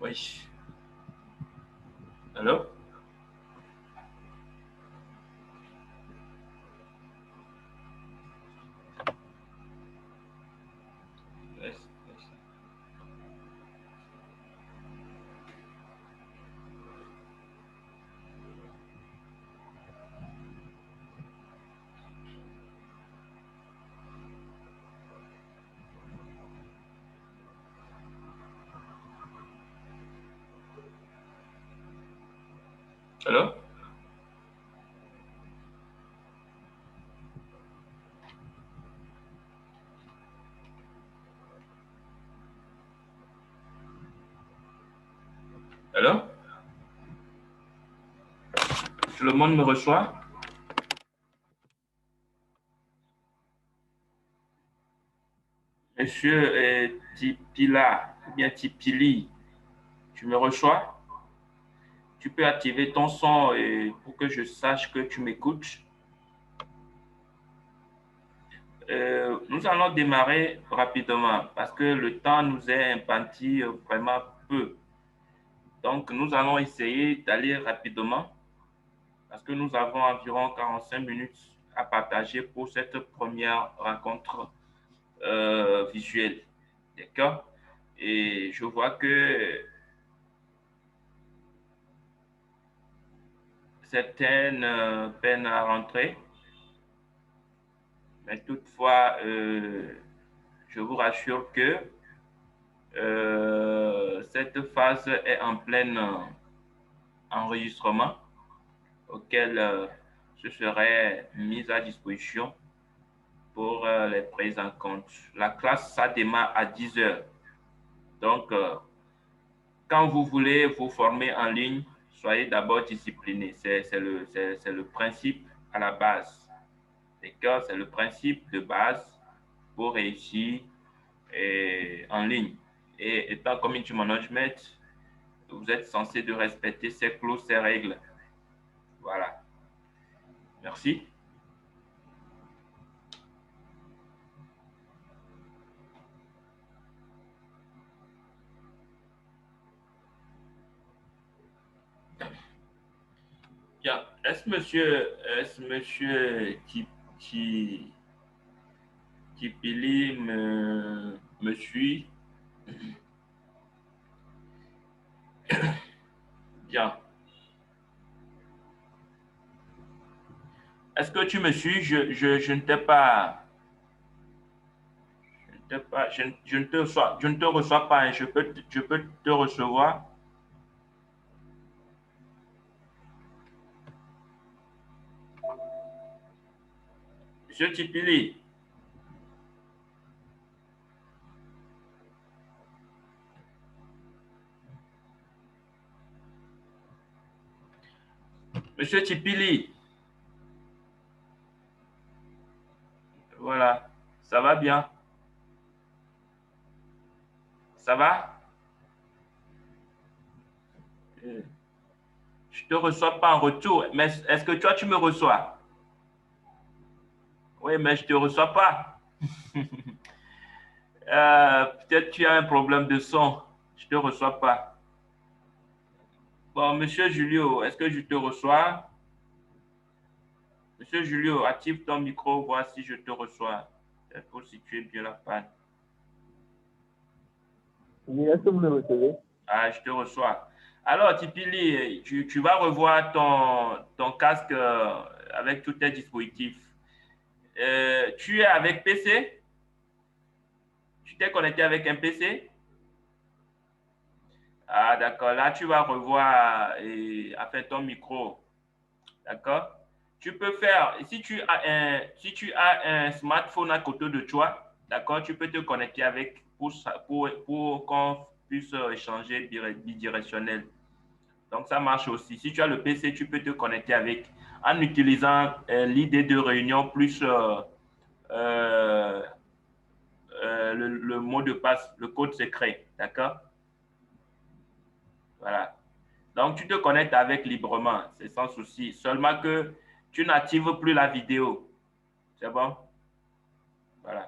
Oui. Allô? Yes, yes. Allô? Allô? Tout le monde me reçoit? Monsieur Tipila, ou bien Tipili, tu me reçois? Tu peux activer ton son pour que je sache que tu m'écoutes. Nous allons démarrer rapidement parce que le temps nous est imparti vraiment peu. Donc, nous allons essayer d'aller rapidement parce que nous avons environ 45 minutes à partager pour cette première rencontre visuelle. D'accord? Et je vois que certaines peinent à rentrer, mais toutefois, je vous rassure que cette phase est en plein enregistrement auquel je serai mis à disposition pour les prises en compte. La classe, ça démarre à 10 heures. Donc, quand vous voulez vous former en ligne, soyez d'abord discipliné. C'est le principe à la base. D'accord? C'est le principe de base pour réussir en ligne. Et étant community management, vous êtes censé de respecter ces clauses, ces règles. Voilà. Merci. Bien. Est-ce monsieur Kipili me suit? Bien. Est-ce que tu me suis? Je ne t'ai pas, je ne te reçois, je ne te reçois pas, hein. Je peux te recevoir. Monsieur Tipili, monsieur Tipili, voilà, ça va bien? Ça va? Euh, Je te reçois pas en retour, mais est-ce que toi, tu me reçois? Oui, mais je te reçois pas. Peut-être tu as un problème de son. Je te reçois pas. Bon, monsieur Julio, est-ce que je te reçois? Monsieur Julio, active ton micro, voir si je te reçois. C'est pour situer bien la panne. Oui, est-ce que vous me recevez? Ah, je te reçois. Alors, Tipili, tu vas revoir ton casque avec tous tes dispositifs. Tu es avec PC? Tu t'es connecté avec un PC? Ah, d'accord. Là, tu vas revoir enfin, ton micro. D'accord? Tu peux faire, si tu as un smartphone à côté de toi, d'accord, tu peux te connecter avec pour qu'on puisse échanger bidirectionnel. Donc, ça marche aussi. Si tu as le PC, tu peux te connecter avec en utilisant l'idée de réunion plus euh, le mot de passe, le code secret. D'accord? Voilà. Donc, tu te connectes avec librement, c'est sans souci. Seulement que tu n'actives plus la vidéo. C'est bon? Voilà.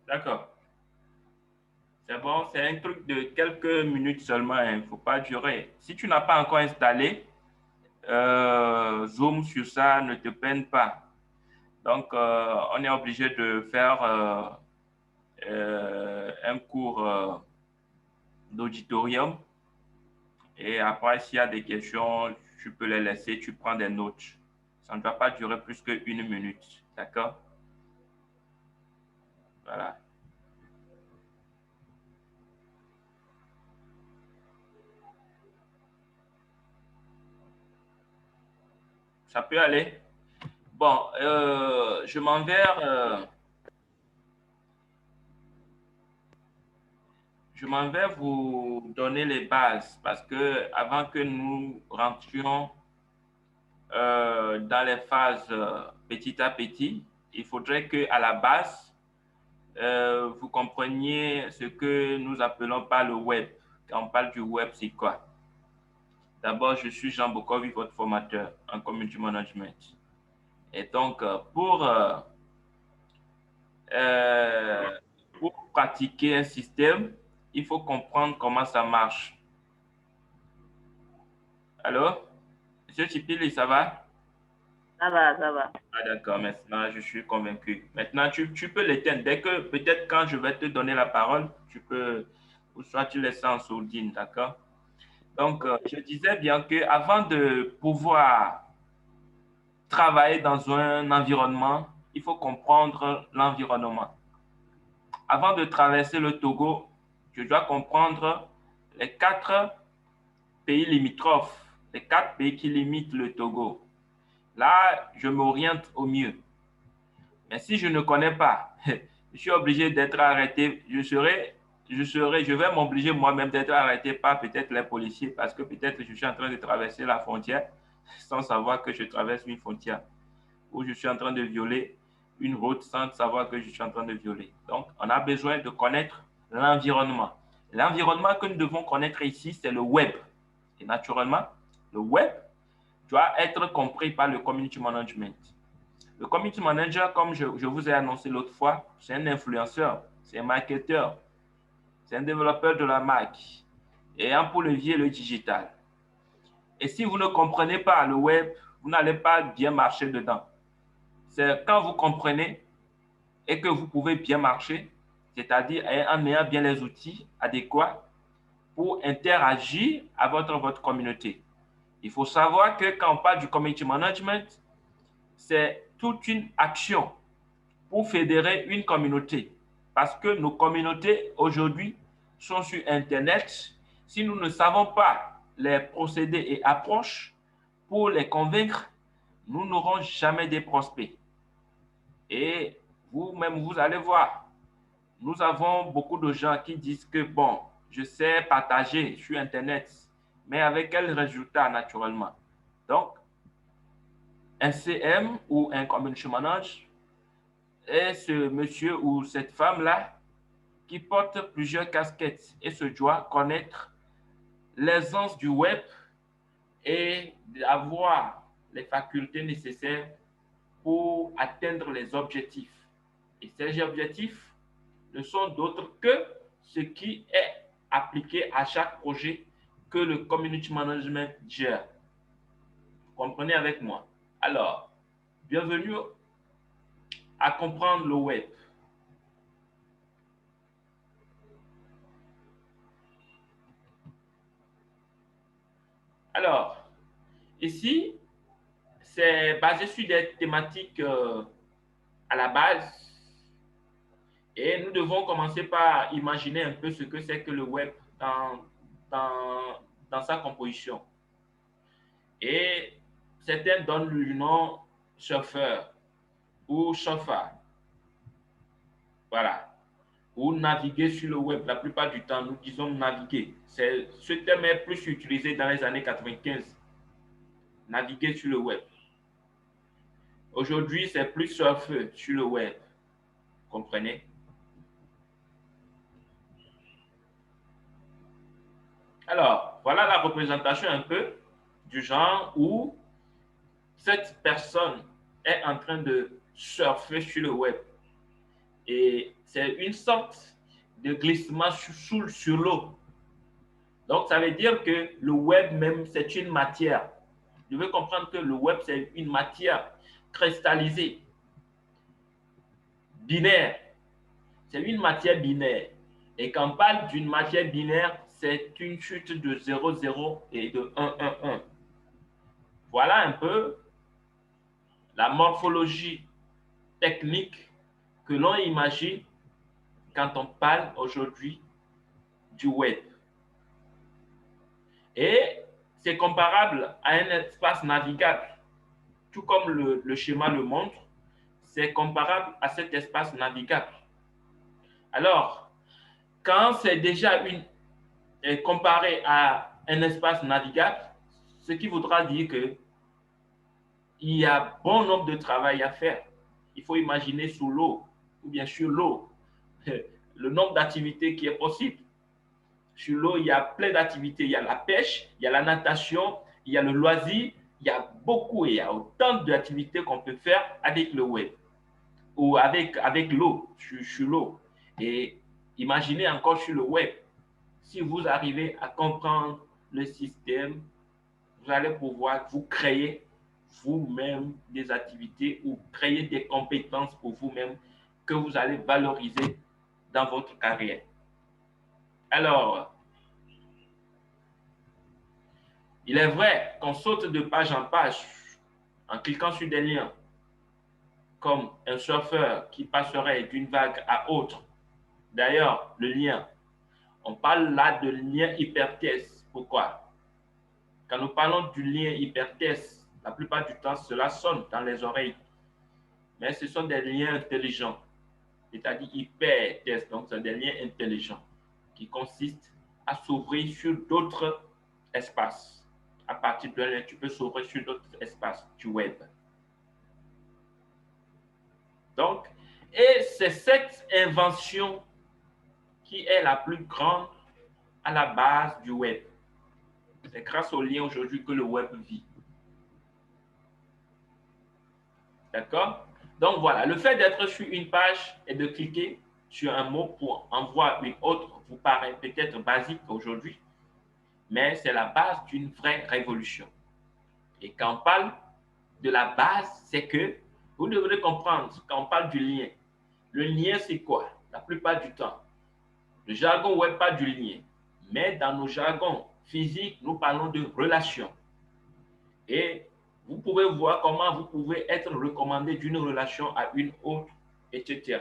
D'accord. C'est bon, c'est un truc de quelques minutes seulement, il ne faut pas durer. Si tu n'as pas encore installé, Zoom sur ça ne te peine pas. Donc, on est obligé de faire un cours d'auditorium. Et après, s'il y a des questions, tu peux les laisser, tu prends des notes. Ça ne va pas durer plus qu'une minute. D'accord? Voilà. Ça peut aller? Bon, je m'en vais vous donner les bases parce que avant que nous rentrions dans les phases petit à petit, il faudrait que à la base, vous compreniez ce que nous appelons par le web. Quand on parle du web, c'est quoi? D'abord, je suis Jean Bokovi, votre formateur en community management. Et donc, euh, pour pratiquer un système, il faut comprendre comment ça marche. Alors, Monsieur Chipili, ça va? Ça va, ça va. Ah, d'accord, maintenant je suis convaincu. Maintenant, tu peux l'éteindre. Dès que, peut-être quand je vais te donner la parole, tu peux, ou soit tu laisses ça en sourdine, d'accord? Donc, je disais bien que avant de pouvoir travailler dans un environnement, il faut comprendre l'environnement. Avant de traverser le Togo, je dois comprendre les 4 pays limitrophes, les 4 pays qui limitent le Togo. Là, je m'oriente au mieux. Mais si je ne connais pas, je suis obligé d'être arrêté. Je vais m'obliger moi-même d'être arrêté par peut-être les policiers parce que peut-être je suis en train de traverser la frontière sans savoir que je traverse une frontière ou je suis en train de violer une route sans savoir que je suis en train de violer. Donc, on a besoin de connaître l'environnement. L'environnement que nous devons connaître ici, c'est le web. Et naturellement, le web doit être compris par le community management. Le community manager, comme je vous ai annoncé l'autre fois, c'est un influenceur, c'est un marketeur, c'est un développeur de la marque ayant pour levier le digital. Et si vous ne comprenez pas le web, vous n'allez pas bien marcher dedans. C'est quand vous comprenez et que vous pouvez bien marcher, c'est-à-dire en ayant bien les outils adéquats pour interagir avec votre communauté. Il faut savoir que quand on parle du community management, c'est toute une action pour fédérer une communauté. Parce que nos communautés aujourd'hui sont sur Internet. Si nous ne savons pas les procédés et approches pour les convaincre, nous n'aurons jamais des prospects. Et vous-même, vous allez voir, nous avons beaucoup de gens qui disent que, bon, je sais partager sur Internet, mais avec quel résultat naturellement? Donc, un CM ou un community manager est ce monsieur ou cette femme-là qui porte plusieurs casquettes et se doit connaître l'aisance du web et avoir les facultés nécessaires pour atteindre les objectifs. Et ces objectifs ne sont d'autres que ce qui est appliqué à chaque projet que le community management gère. Vous comprenez avec moi? Alors, bienvenue à comprendre le web. Alors, ici, c'est basé sur des thématiques à la base. Et nous devons commencer par imaginer un peu ce que c'est que le web dans sa composition. Et certains donnent le nom surfeur ou chauffeur. Voilà. Ou naviguer sur le web. La plupart du temps, nous disons naviguer. Ce terme est plus utilisé dans les années 95. Naviguer sur le web. Aujourd'hui, c'est plus surfeur sur le web. Vous comprenez? Alors, voilà la représentation un peu du genre où cette personne est en train de surfer sur le web. Et c'est une sorte de glissement sur l'eau. Donc, ça veut dire que le web même, c'est une matière. Vous devez comprendre que le web, c'est une matière cristallisée, binaire. C'est une matière binaire. Et quand on parle d'une matière binaire, c'est une chute de 0, 0 et de 1, 1, 1. Voilà un peu la morphologie technique que l'on imagine quand on parle aujourd'hui du web. Et c'est comparable à un espace navigable. Tout comme le schéma le montre, c'est comparable à cet espace navigable. Alors, quand c'est déjà comparé à un espace navigable, ce qui voudra dire qu'il y a bon nombre de travail à faire. Il faut imaginer sous l'eau, ou bien sur l'eau, le nombre d'activités qui est possible. Sur l'eau, il y a plein d'activités. Il y a la pêche, il y a la natation, il y a le loisir, il y a il y a autant d'activités qu'on peut faire avec le web ou avec l'eau, sur l'eau. Et imaginez encore sur le web, si vous arrivez à comprendre le système, vous allez pouvoir vous créer vous-même des activités ou créer des compétences pour vous-même que vous allez valoriser dans votre carrière. Alors, il est vrai qu'on saute de page en page en cliquant sur des liens, comme un surfeur qui passerait d'une vague à autre. D'ailleurs, le lien, on parle là de lien hypertexte. Pourquoi? Quand nous parlons du lien hypertexte, la plupart du temps, cela sonne dans les oreilles. Mais ce sont des liens intelligents, c'est-à-dire hypertexte. Donc, ce sont des liens intelligents qui consistent à s'ouvrir sur d'autres espaces. À partir de là, tu peux s'ouvrir sur d'autres espaces du web. Donc, et c'est cette invention qui est la plus grande à la base du web. C'est grâce au lien aujourd'hui que le web vit. D'accord? Donc voilà, le fait d'être sur une page et de cliquer sur un mot pour en voir une autre vous paraît peut-être basique aujourd'hui, mais c'est la base d'une vraie révolution. Et quand on parle de la base, c'est que vous devrez comprendre, quand on parle du lien, le lien c'est quoi? La plupart du temps, le jargon web parle du lien, mais dans nos jargons physiques, nous parlons de relation. Et vous pouvez voir comment vous pouvez être recommandé d'une relation à une autre, etc.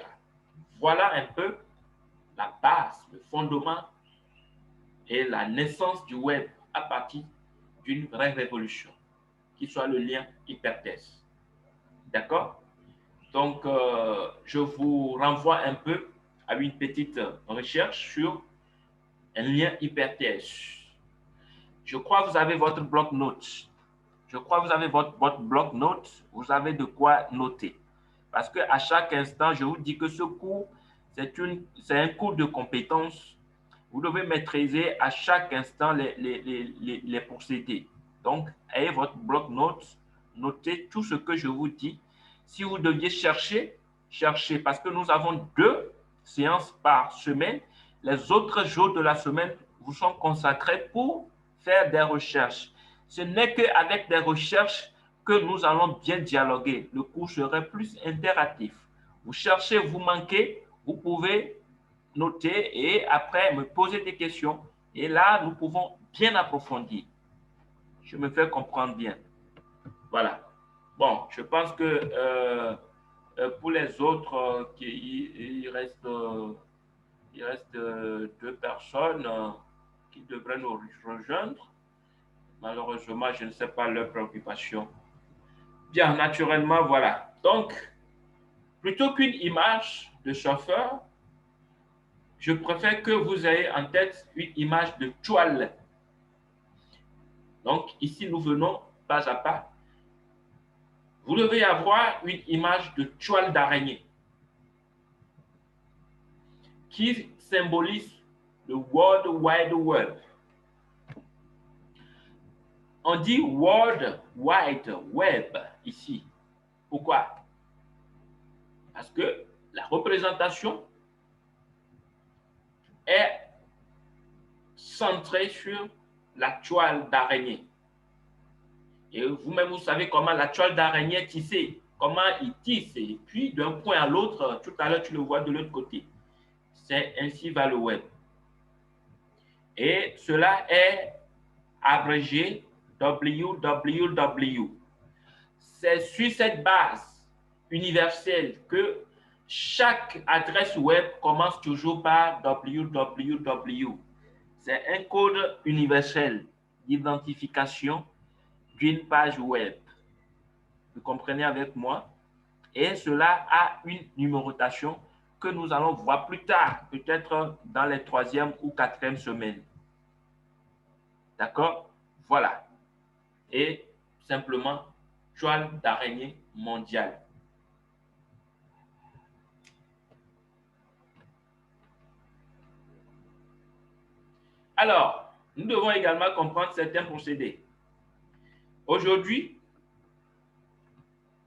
Voilà un peu la base, le fondement et la naissance du web à partir d'une vraie révolution, qui soit le lien hypertexte. D'accord? Donc, je vous renvoie un peu à une petite recherche sur un lien hypertexte. Je crois que vous avez votre bloc-notes. Je crois que vous avez votre bloc-notes. Vous avez de quoi noter. Parce qu'à chaque instant, je vous dis que ce cours, c'est un cours de compétences. Vous devez maîtriser à chaque instant les procédés. Donc, ayez votre bloc-notes. Notez tout ce que je vous dis. Si vous deviez chercher, cherchez. Parce que nous avons 2 séances par semaine. Les autres jours de la semaine vous sont consacrés pour faire des recherches. Ce n'est qu'avec des recherches que nous allons bien dialoguer. Le cours serait plus interactif. Vous cherchez, vous manquez, vous pouvez noter et après me poser des questions. Et là, nous pouvons bien approfondir. Je me fais comprendre bien. Voilà. Bon, je pense que pour les autres, il reste 2 personnes qui devraient nous rejoindre. Malheureusement, je ne sais pas leur préoccupation. Bien, naturellement, voilà. Donc, plutôt qu'une image de chauffeur, je préfère que vous ayez en tête une image de toile. Donc, ici, nous venons pas à pas. Vous devez avoir une image de toile d'araignée qui symbolise le World Wide Web. On dit World Wide Web ici. Pourquoi? Parce que la représentation est centrée sur la toile d'araignée. Et vous-même, vous savez comment la toile d'araignée est tissée, comment il tisse, et puis d'un point à l'autre, tout à l'heure, tu le vois de l'autre côté. C'est ainsi va le web. Et cela est abrégé www. C'est sur cette base universelle que chaque adresse web commence toujours par www. C'est un code universel d'identification d'une page web. Vous comprenez avec moi? Et cela a une numérotation que nous allons voir plus tard, peut-être dans les 3e ou 4e semaines. D'accord? Voilà. Et simplement, toile d'araignée mondiale. Alors, nous devons également comprendre certains procédés. Aujourd'hui,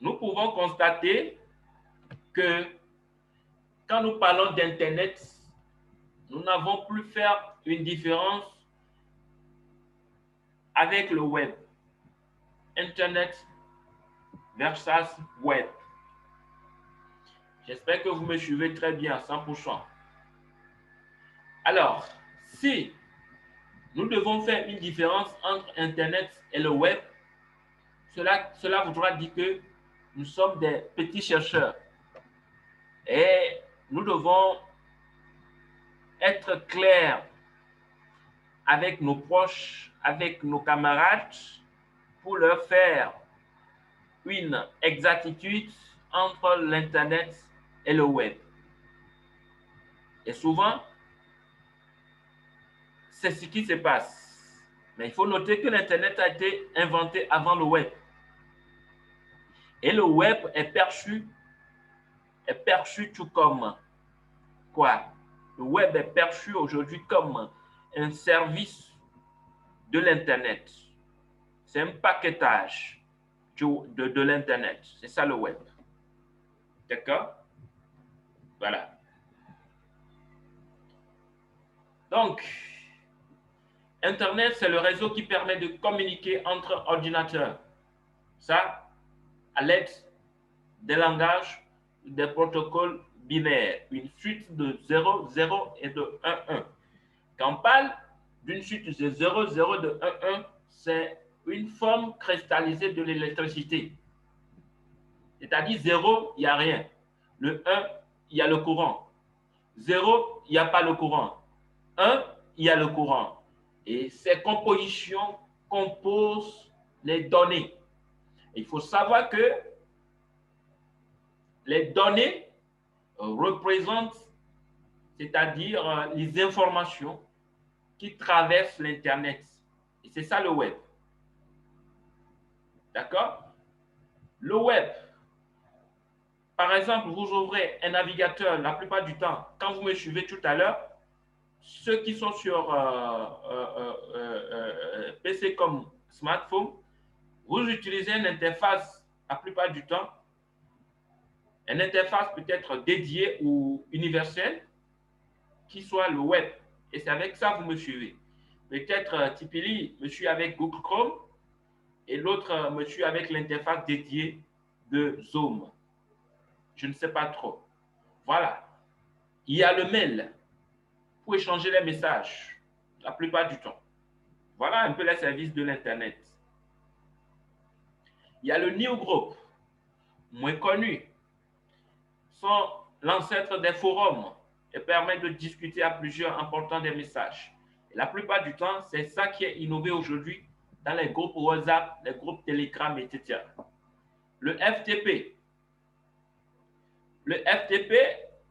nous pouvons constater que quand nous parlons d'Internet, nous n'avons plus faire une différence avec le web. Internet versus web. J'espère que vous me suivez très bien à 100%. Alors, si nous devons faire une différence entre Internet et le web, cela voudra dire que nous sommes des petits chercheurs et nous devons être clairs avec nos proches, avec nos camarades, pour leur faire une exactitude entre l'Internet et le web. Et souvent, c'est ce qui se passe. Mais il faut noter que l'Internet a été inventé avant le web. Et le web est perçu tout comme quoi? Le web est perçu aujourd'hui comme un service de l'Internet. C'est un paquetage de l'Internet. C'est ça le web. D'accord? Voilà. Donc, Internet, c'est le réseau qui permet de communiquer entre ordinateurs. Ça, à l'aide des langages, des protocoles binaires, une suite de 0, 0 et de 1, 1. Quand on parle d'une suite de 0, 0 de 1, 1, c'est une forme cristallisée de l'électricité. C'est-à-dire 0, il n'y a rien. Le 1, il y a le courant. 0, il n'y a pas le courant. 1, il y a le courant. Et ces compositions composent les données. Il faut savoir que les données représentent, c'est-à-dire les informations qui traversent l'Internet. Et c'est ça le web. D'accord? Le web, par exemple, vous ouvrez un navigateur la plupart du temps. Quand vous me suivez tout à l'heure, ceux qui sont sur PC comme smartphone, vous utilisez une interface la plupart du temps, une interface peut-être dédiée ou universelle, qui soit le web. Et c'est avec ça que vous me suivez. Peut-être Tipili me suit avec Google Chrome et l'autre me suit avec l'interface dédiée de Zoom. Je ne sais pas trop. Voilà. Il y a le mail pour échanger les messages la plupart du temps. Voilà un peu les services de l'Internet. Il y a le Newsgroup, moins connu, sont l'ancêtre des forums et permet de discuter à plusieurs en portant des messages. Et la plupart du temps, c'est ça qui est innové aujourd'hui dans les groupes WhatsApp, les groupes Telegram, etc. Le FTP. Le FTP,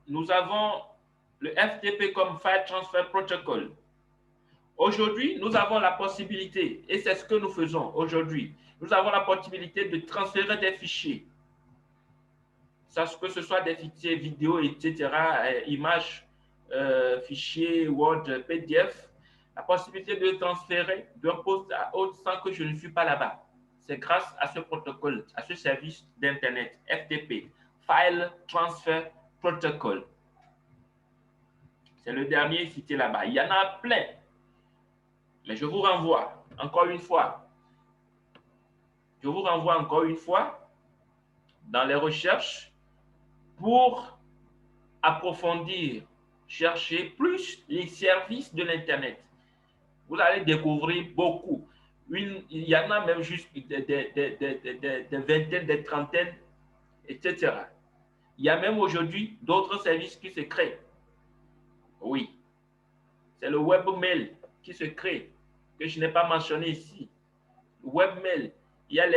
nous avons le FTP comme File Transfer Protocol. Aujourd'hui, nous avons la possibilité, et c'est ce que nous faisons aujourd'hui, nous avons la possibilité de transférer des fichiers, que ce soit des fichiers vidéo, etc., images, fichiers Word, PDF, la possibilité de transférer d'un poste à autre sans que je ne suis pas là-bas. C'est grâce à ce protocole, à ce service d'Internet, FTP, File Transfer Protocol. C'est le dernier cité là-bas. Il y en a plein. Mais je vous renvoie encore une fois. Je vous renvoie encore une fois dans les recherches pour approfondir, chercher plus les services de l'Internet. Vous allez découvrir beaucoup. Il y en a même juste des vingtaines, des trentaines, etc. Il y a même aujourd'hui d'autres services qui se créent. Oui, c'est le webmail qui se crée, que je n'ai pas mentionné ici. Le webmail, il y a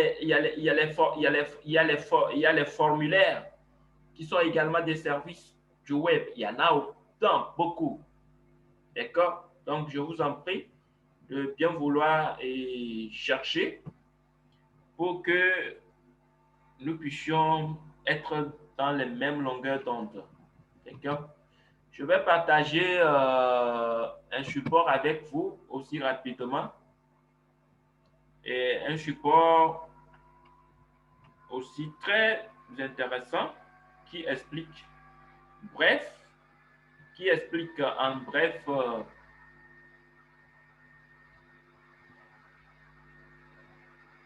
les formulaires qui sont également des services du web. Il y en a autant, beaucoup. D'accord? Donc, je vous en prie de bien vouloir chercher pour que nous puissions être dans les mêmes longueurs d'onde. D'accord? Je vais partager un support avec vous aussi rapidement. Et un support aussi très intéressant qui explique en bref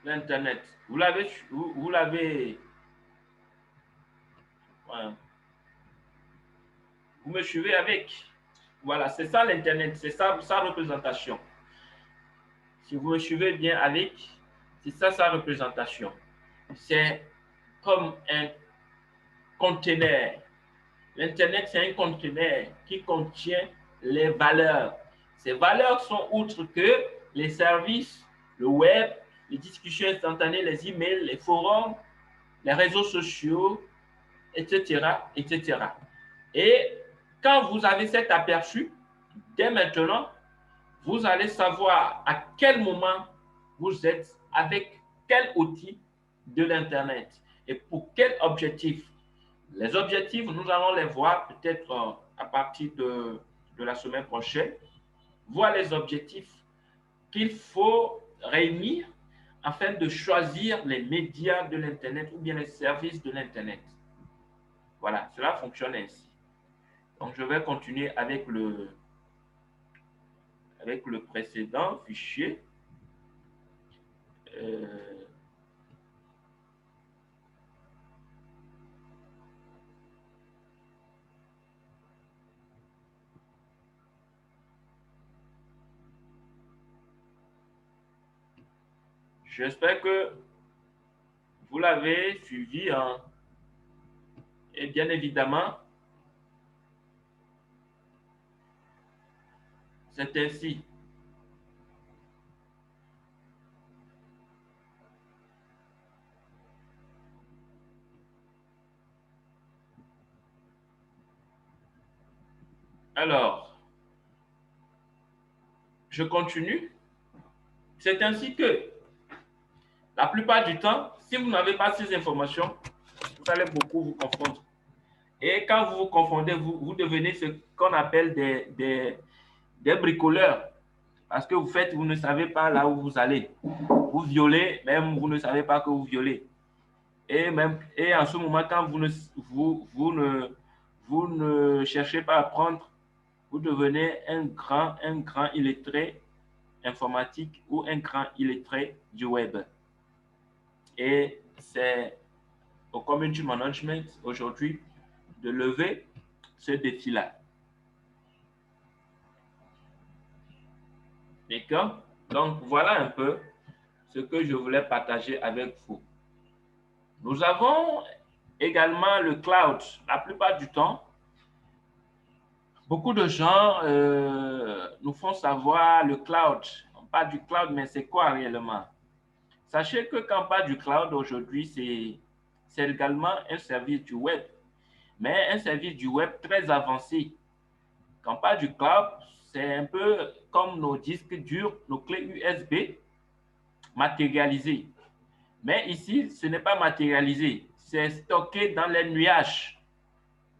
l'Internet. Vous me suivez avec. Voilà, c'est ça l'Internet, c'est ça sa représentation. Si vous me suivez bien avec, c'est ça sa représentation. C'est comme un conteneur. L'Internet, c'est un conteneur qui contient les valeurs. Ces valeurs sont outre que les services, le web, les discussions instantanées, les emails, les forums, les réseaux sociaux, etc., etc. Et quand vous avez cet aperçu, dès maintenant, vous allez savoir à quel moment vous êtes avec quel outil de l'Internet et pour quel objectif. Les objectifs, nous allons les voir peut-être à partir de la semaine prochaine. Voir les objectifs qu'il faut réunir afin de choisir les médias de l'Internet ou bien les services de l'Internet. Voilà, cela fonctionne ainsi. Donc, je vais continuer avec le précédent fichier. J'espère que vous l'avez suivi. Hein. Et bien évidemment, c'est ainsi. Alors, je continue. C'est ainsi que, la plupart du temps, si vous n'avez pas ces informations, vous allez beaucoup vous confondre. Et quand vous vous confondez, vous devenez ce qu'on appelle des bricoleurs. Parce que vous ne savez pas là où vous allez. Vous violez, même vous ne savez pas que vous violez. Et en ce moment, quand vous ne cherchez pas à apprendre, vous devenez un grand illettré informatique ou un grand illettré du web. Et c'est au community management aujourd'hui de lever ce défi-là. D'accord? Donc, voilà un peu ce que je voulais partager avec vous. Nous avons également le cloud. La plupart du temps, beaucoup de gens nous font savoir le cloud. On parle du cloud, mais c'est quoi réellement? Sachez que quand on parle du cloud aujourd'hui, c'est également un service du web, mais un service du web très avancé. Quand on parle du cloud, c'est un peu comme nos disques durs, nos clés USB matérialisées. Mais ici, ce n'est pas matérialisé, c'est stocké dans les nuages.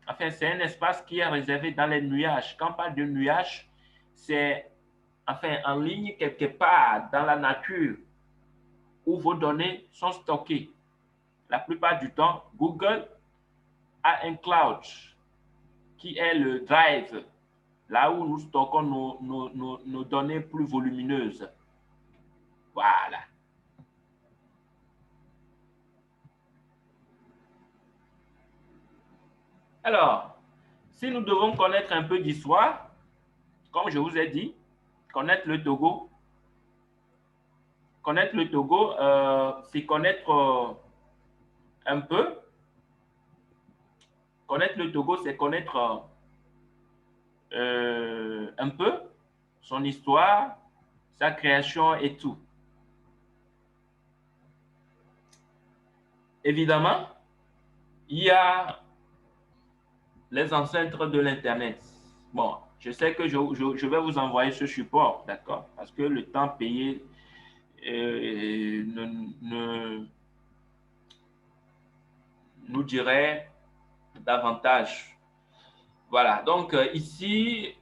Enfin, c'est un espace qui est réservé dans les nuages. Quand on parle de nuages, c'est en ligne quelque part dans la nature où vos données sont stockées. La plupart du temps, Google a un cloud qui est le drive, là où nous stockons nos données plus volumineuses. Voilà. Alors, si nous devons connaître un peu d'histoire, comme je vous ai dit, connaître le Togo, c'est connaître un peu. Connaître le Togo, c'est connaître un peu son histoire, sa création et tout. Évidemment, il y a les ancêtres de l'Internet. Bon, je sais que je vais vous envoyer ce support, d'accord? Parce que le temps payé nous dirait davantage. Voilà, donc ici,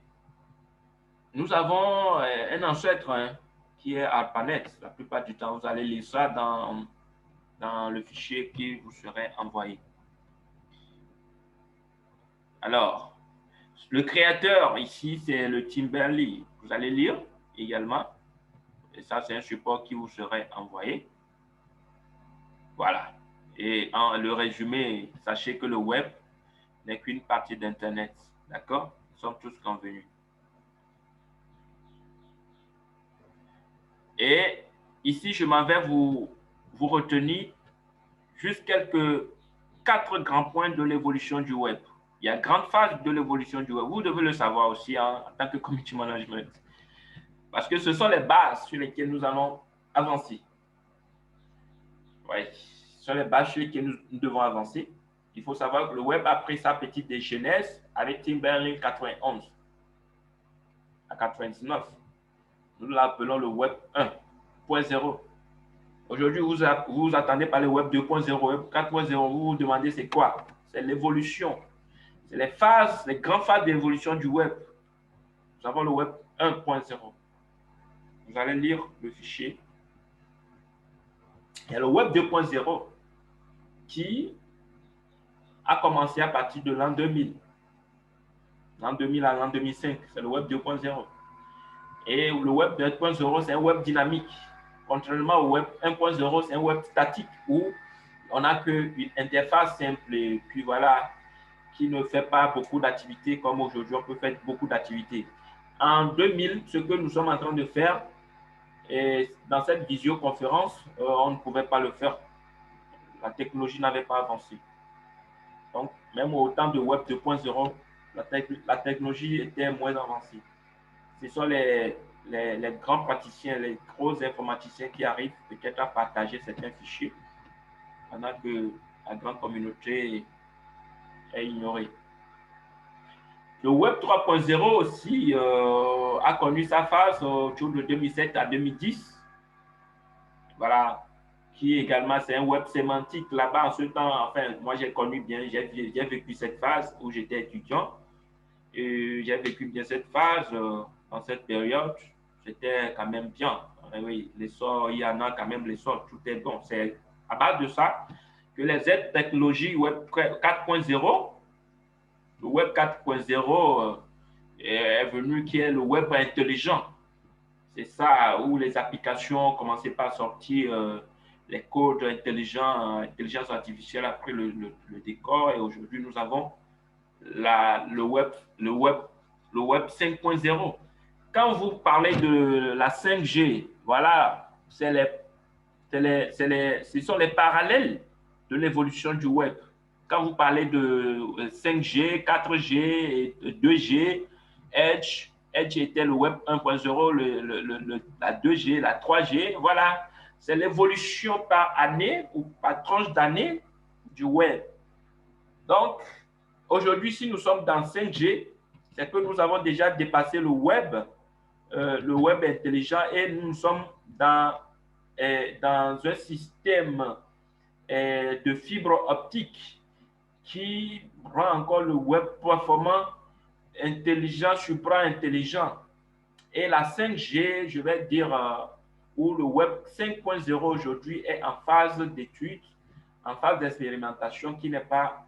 nous avons un ancêtre qui est ARPANET. La plupart du temps, vous allez lire ça dans le fichier qui vous serait envoyé. Alors, le créateur ici, c'est le Tim Berners-Lee. Vous allez lire également. Et ça, c'est un support qui vous serait envoyé. Voilà. Et en le résumé, sachez que le web n'est qu'une partie d'Internet. D'accord? Nous sommes tous convenus. Et ici, je m'en vais vous retenir juste quelques 4 grands points de l'évolution du web. Il y a une grande phase de l'évolution du web. Vous devez le savoir aussi en tant que community management. Parce que ce sont les bases sur lesquelles nous allons avancer. Oui, ce sont les bases sur lesquelles nous devons avancer. Il faut savoir que le web a pris sa petite dégenèse avec Tim Berners-Lee 91 à 99. Nous l'appelons le web 1.0. Aujourd'hui, vous vous attendez par le web 2.0, web 4.0. Vous vous demandez c'est quoi? C'est l'évolution. C'est les phases, les grandes phases d'évolution du web. Nous avons le web 1.0. Vous allez lire le fichier. Il y a le web 2.0 qui a commencé à partir de l'an 2000. L'an 2000 à l'an 2005, c'est le web 2.0. Et le web 2.0, c'est un web dynamique. Contrairement au web 1.0, c'est un web statique où on n'a qu'une interface simple et puis voilà, qui ne fait pas beaucoup d'activités comme aujourd'hui, on peut faire beaucoup d'activités. En 2000, ce que nous sommes en train de faire, et dans cette visioconférence, on ne pouvait pas le faire. La technologie n'avait pas avancé. Donc, même au temps de Web 2.0, la technologie était moins avancée. Ce sont les grands praticiens, les gros informaticiens qui arrivent peut-être à partager certains fichiers pendant que la grande communauté est ignorée. Le Web 3.0 aussi a connu sa phase autour de 2007 à 2010. Voilà, qui également, c'est un web sémantique là-bas en ce temps. Enfin, moi, j'ai connu bien, j'ai vécu cette phase où j'étais étudiant. Et j'ai vécu bien cette phase dans cette période. C'était quand même bien. Oui, l'essor, il y en a quand même l'essor, tout est bon. C'est à base de ça que les aides technologies Web 4.0, le Web 4.0 est venu qui est le web intelligent. C'est ça où les applications commençaient par sortir les codes intelligents, intelligence artificielle a pris le décor et aujourd'hui nous avons le web 5.0. Quand vous parlez de la 5G, voilà, ce sont les parallèles de l'évolution du web. Quand vous parlez de 5G, 4G, et 2G, Edge était le web 1.0, la 2G, la 3G, voilà. C'est l'évolution par année ou par tranche d'année du web. Donc, aujourd'hui, si nous sommes dans 5G, c'est que nous avons déjà dépassé le web intelligent et nous sommes dans un système de fibre optique qui rend encore le web performant, intelligent, supra-intelligent. Et la 5G, je vais dire, où le web 5.0 aujourd'hui est en phase d'étude, en phase d'expérimentation qui n'est pas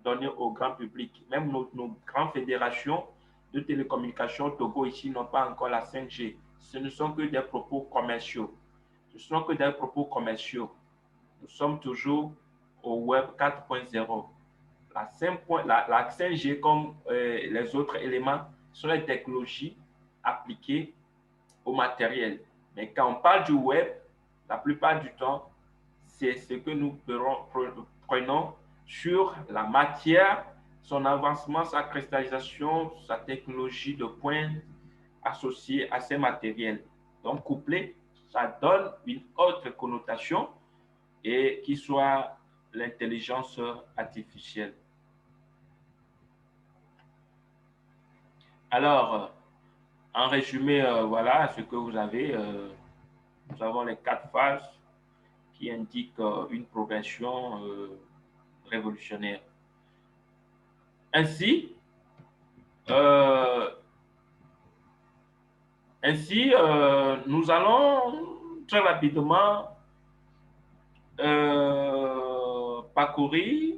donné au grand public. Même nos grandes fédérations de télécommunications au Togo ici n'ont pas encore la 5G. Ce ne sont que des propos commerciaux. Ce ne sont que des propos commerciaux. Nous sommes toujours au Web 4.0. La 5G, comme les autres éléments, sont les technologies appliquées au matériel. Mais quand on parle du Web, la plupart du temps, c'est ce que nous prenons sur la matière, son avancement, sa cristallisation, sa technologie de pointe associée à ces matériels. Donc, couplé, ça donne une autre connotation et qui soit l'intelligence artificielle. Alors, en résumé, voilà ce que vous avez. Nous avons les 4 phases qui indiquent une progression révolutionnaire. Ainsi, nous allons très rapidement parcourir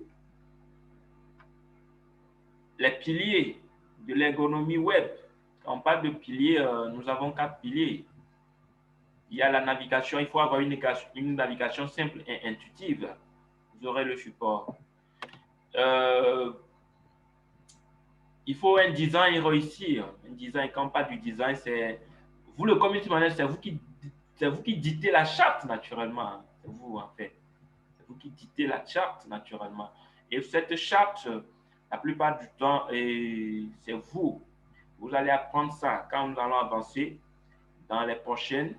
les piliers de l'ergonomie web. Quand on parle de piliers, nous avons 4 piliers. Il y a la navigation, il faut avoir une navigation simple et intuitive. Vous aurez le support. Il faut un design réussi. Un design, quand on parle du design, c'est vous, le community manager, c'est vous qui dictez la charte naturellement. C'est vous, en fait. C'est vous qui dictez la charte naturellement. Et cette charte, la plupart du temps, c'est vous. Vous allez apprendre ça quand nous allons avancer dans les prochaines.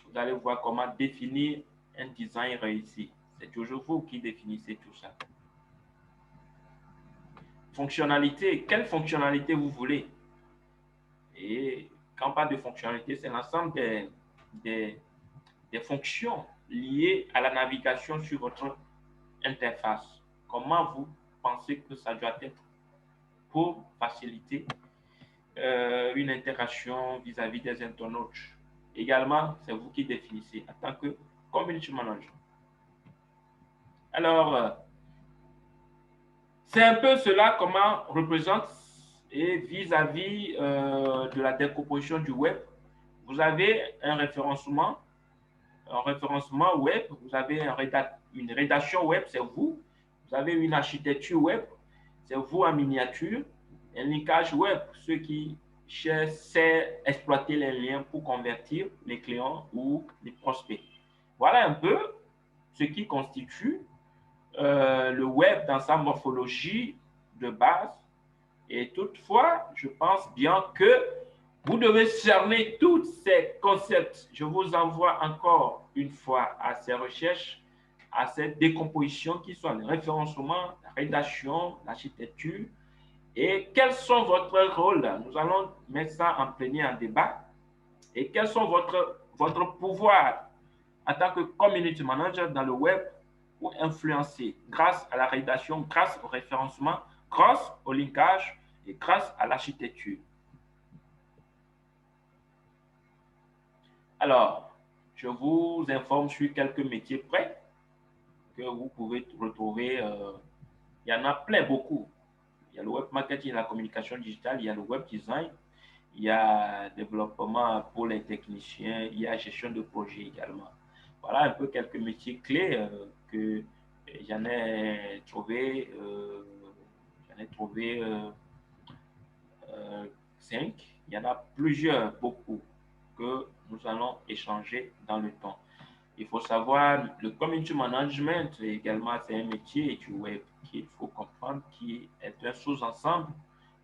Vous allez voir comment définir un design réussi. C'est toujours vous qui définissez tout ça. Fonctionnalité, quelle fonctionnalité vous voulez? Et quand on parle de fonctionnalité, c'est l'ensemble des fonctions liées à la navigation sur votre interface. Comment vous pensez que ça doit être pour faciliter une interaction vis-à-vis des internautes? Également, c'est vous qui définissez en tant que community manager. Alors, c'est un peu cela comment représente et vis-à-vis de la décomposition du web. Vous avez un référencement web, vous avez une rédaction web, c'est vous. Vous avez une architecture web, c'est vous en miniature. Un linkage web, ceux qui cherchent à exploiter les liens pour convertir les clients ou les prospects. Voilà un peu ce qui constitue le web dans sa morphologie de base. Et toutefois, je pense bien que vous devez cerner tous ces concepts. Je vous envoie encore une fois à ces recherches, à cette décomposition qui sont le référencement, la rédaction, l'architecture. Et quels sont votre rôle? Nous allons mettre ça en plénière en débat. Et quels sont votre pouvoir en tant que community manager dans le web pour influencer grâce à la rédaction, grâce au référencement, grâce au linkage et grâce à l'architecture. Alors, je vous informe sur quelques métiers prêts que vous pouvez retrouver. Il y en a plein, beaucoup. Il y a le web marketing et la communication digitale, il y a le web design, il y a développement pour les techniciens, il y a gestion de projet également. Voilà un peu quelques métiers clés que j'en ai trouvé. Cinq. Il y en a plusieurs, beaucoup, que nous allons échanger dans le temps. Il faut savoir, le community management également, c'est un métier du web qu'il faut comprendre, qui est un sous-ensemble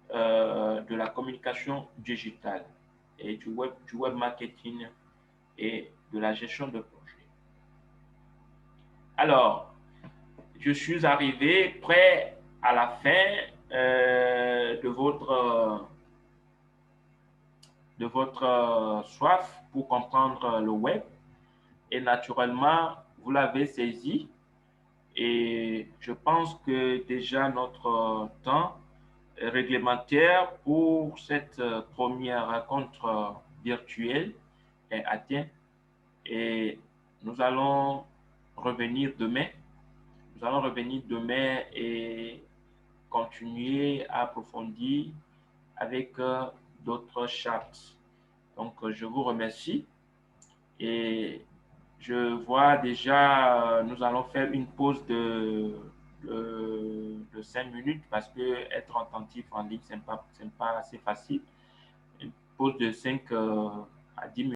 de la communication digitale et du web marketing et de la gestion de projet. Alors, je suis arrivé près à la fin de votre soif pour comprendre le web. Et naturellement, vous l'avez saisi. Et je pense que déjà notre temps réglementaire pour cette première rencontre virtuelle est atteint. Et nous allons revenir demain. Nous allons revenir demain et continuer à approfondir avec d'autres chartes. Donc, je vous remercie et je vois déjà, nous allons faire une pause de 5 minutes parce que être attentif en ligne, ce n'est pas assez facile. Une pause de 5 à 10 minutes.